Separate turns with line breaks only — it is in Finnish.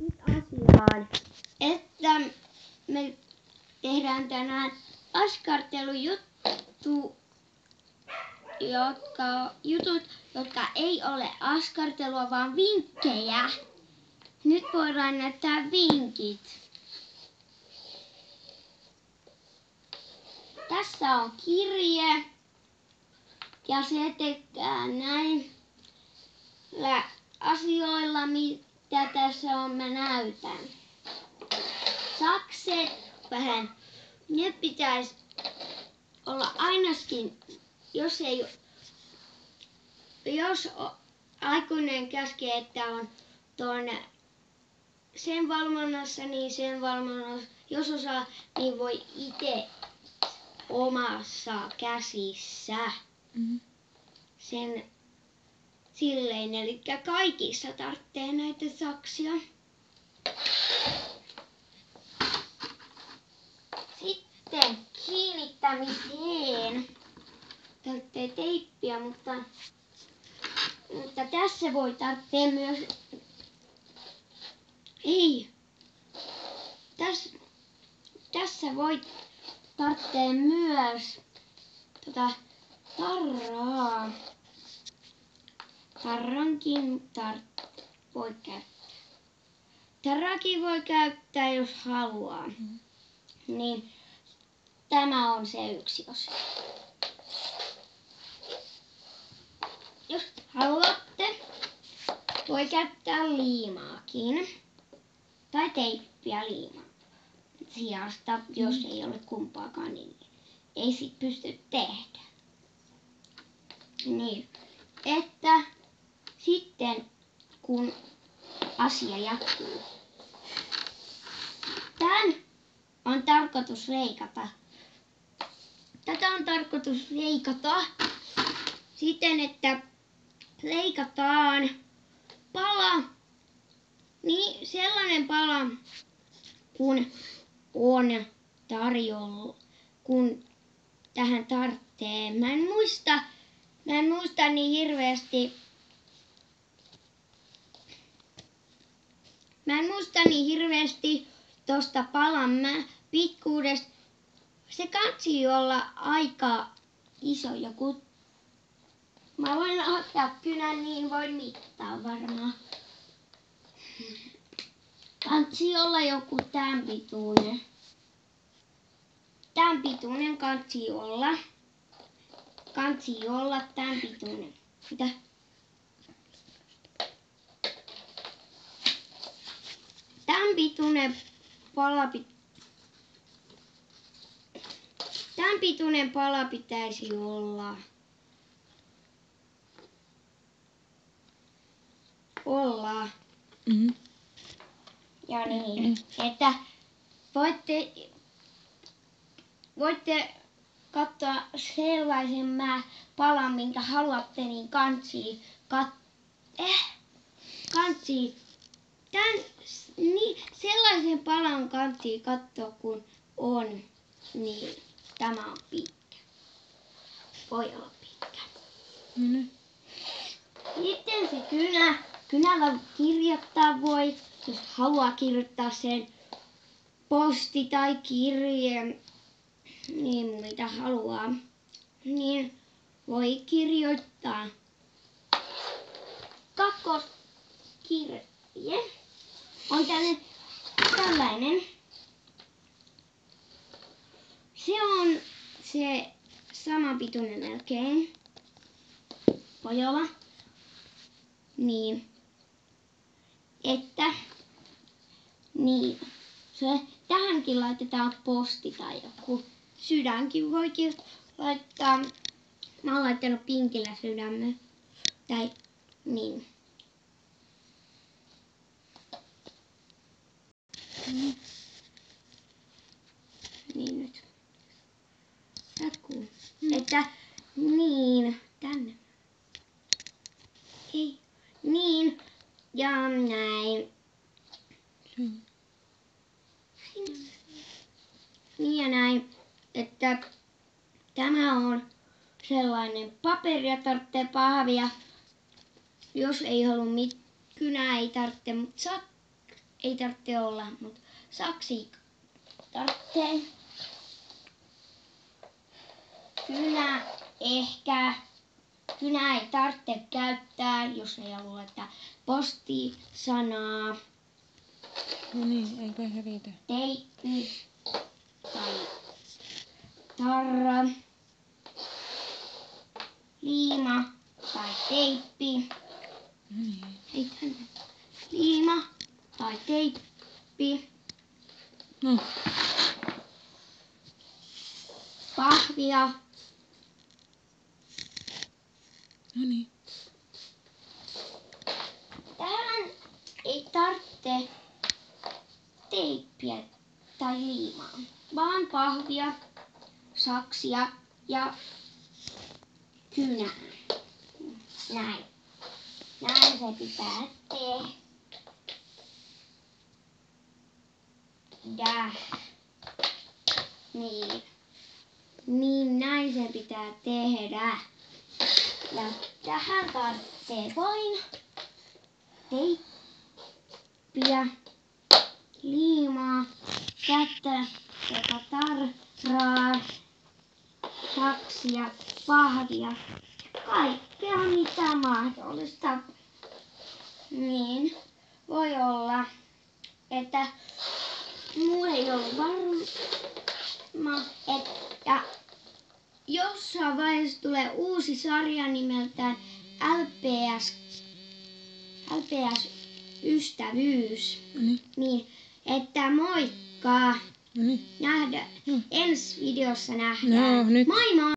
nyt asiaan, että me tehdään tänään askartelujutut, jotka ei ole askartelua, vaan vinkkejä. Nyt voidaan näyttää vinkit. Tässä on kirje ja se tehdään näillä asioilla, mitä tässä on, mä näytän. Sakset vähän, ne pitäisi olla ainakin, jos aikuinen käskee, että on tuonne sen valvonnassa, niin sen valvonnassa, jos osaa, niin voi itse omassa käsissä sen silleen, eli kaikissa tarvitsee näitä saksia. Sitten kiinnittämiseen tarvitsee teippiä, mutta tässä voi tarvitsee myös, tässä voi tarvitsee myös tarraa. Tarrankin voi käyttää. Tarrakin voi käyttää, jos haluaa. Niin tämä on se yksi osa. Jos haluatte, voi käyttää liimaakin. Tai teippiä liimaa sijasta, jos ei ole kumpaakaan, niin ei sit pysty tehdä. Niin, että sitten kun asia jatkuu. Tän on tarkoitus leikata. Tätä on tarkoitus leikata siten, että leikataan pala, niin sellainen pala, kun on tarjolla, kun tähän tarvitsee. Mä en muista niin hirveästi tosta palan pikkuudesta. Se kansi olla aika iso joku. Mä voin ottaa kynän, niin voin mittaa varmaan. Kansi olla joku tämän pituinen. Tämän pituinen kansi olla. Kansi olla tämän pituinen. Mitä? Tämän pituinen pala pitäisi olla. Ja niin, että voitte katsoa sellaisen palan, minkä haluatte, niin kansi. Sellaisen palan kansi katsoa, kun on, niin tämä on pitkä. Voi olla pitkä. Sitten se kynällä kirjoittaa voi, jos haluaa kirjoittaa sen posti tai kirjeen, niin mitä haluaa, niin voi kirjoittaa. Kakkoskirje on tällainen. Se on se sama pituinen melkein. Voi olla. Niin. Että. Niin. Tähänkin laitetaan posti tai joku. Sydänkin voikin laittaa. Mä oon laittanut pinkillä sydämen. Tai niin. Niin nyt. Jatkuu. Että niin. Tänne. Ei. Niin. Ja näin. Niin ja näin. Että tämä on sellainen paperi ja tarvitsee pahvia. Jos ei halua kynää, ei tarvitse, mutta ei tarvitse olla, mutta saksia tarvitsee. Kynä ehkä. Kynä ei tarvitse käyttää, jos ei halua että posti-sanaa.
No niin, eikö se riitä?
Teippi tai tarra. Liima tai teippi.
No niin.
Hei tänne. Liima tai teippi.
No.
Pahvia.
No niin.
Tähän ei tarvitse teippiä tai liimaa, vaan pahvia, saksia ja kynää. Näin. Näin se pitää tehdä. Niin näin se pitää tehdä. Ja tähän tarvitsee vain teippiä, liimaa, kättä, tarraa, saksia, pahvia. Kaikkea mitä mahdollista. Niin voi olla, että muu ei ollut varma, että jossain vaiheessa tulee uusi sarja nimeltään LPS-ystävyys. Niin, että moikka!
No niin.
Ensi videossa nähdään.
No, nyt.
Moi moi!